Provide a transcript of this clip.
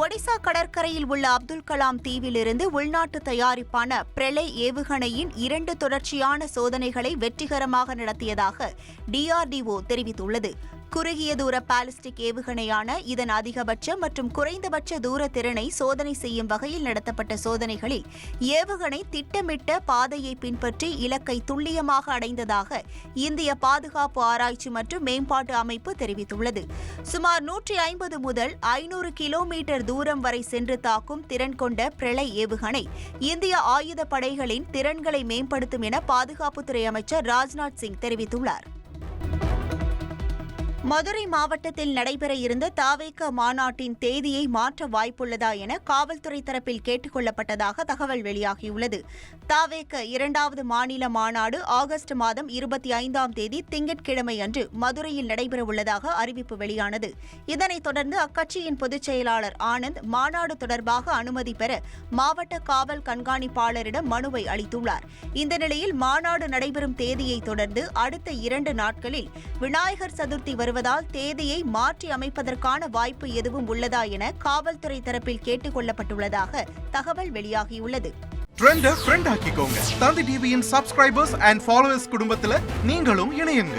ஒடிசா கடற்கரையில் உள்ள அப்துல் கலாம் தீவிலிருந்து உள்நாட்டு தயாரிப்பான பிரளய் ஏவுகணையின் 2 தொடர்ச்சியான சோதனைகளை வெற்றிகரமாக நடத்தியதாக DRDO தெரிவித்துள்ளது. குறுகிய தூர பாலிஸ்டிக் ஏவுகணையான இதன் அதிகபட்ச மற்றும் குறைந்தபட்ச தூர திறனை சோதனை செய்யும் வகையில் நடத்தப்பட்ட சோதனைகளில் ஏவுகணை திட்டமிட்ட பாதையை பின்பற்றி இலக்கை துல்லியமாக அடைந்ததாக இந்திய பாதுகாப்பு ஆராய்ச்சி மற்றும் மேம்பாட்டு அமைப்பு தெரிவித்துள்ளது. சுமார் 150 முதல் 500 கிலோமீட்டர் தூரம் வரை சென்று தாக்கும் திறன் கொண்ட பிரளய் ஏவுகணை இந்திய ஆயுத படைகளின் திறன்களை மேம்படுத்தும் என பாதுகாப்புத்துறை அமைச்சர் ராஜ்நாத் சிங் தெரிவித்துள்ளார். மதுரை மாவட்டத்தில் நடைபெற இருந்த தாவேக மாநாட்டின் தேதியை மாற்ற வாய்ப்புள்ளதா என காவல்துறை தரப்பில் கேட்டுக் கொள்ளப்பட்டதாக தகவல் வெளியாகியுள்ளது. தாவேக 2வது மாநில மாநாடு ஆகஸ்ட் மாதம் 25ஆம் தேதி திங்கட்கிழமை அன்று மதுரையில் நடைபெறவுள்ளதாக அறிவிப்பு வெளியானது. இதனைத் தொடர்ந்து அக்கட்சியின் பொதுச் செயலாளர் ஆனந்த் மாநாடு தொடர்பாக அனுமதி பெற மாவட்ட காவல் கண்காணிப்பாளரிடம் மனுவை அளித்துள்ளார். இந்த நிலையில் மாநாடு நடைபெறும் தேதியை தொடர்ந்து அடுத்த 2 நாட்களில் விநாயகர் சதுர்த்தி வருவதால் தேதியை மாற்றி அமைப்பதற்கான வாய்ப்பு எதுவும் உள்ளதா என காவல்துறை தரப்பில் கேட்டுக் கொள்ளப்பட்டுள்ளதாக தகவல் வெளியாகியுள்ளது. ட்ரெண்ட ஃப்ரெண்ட் ஆக்கிக்கோங்க. தந்தி டிவியின் சப்ஸ்கிரைபர்ஸ் அண்ட் ஃபாலோவர்ஸ் குடும்பத்துல நீங்களும் இணையுங்க.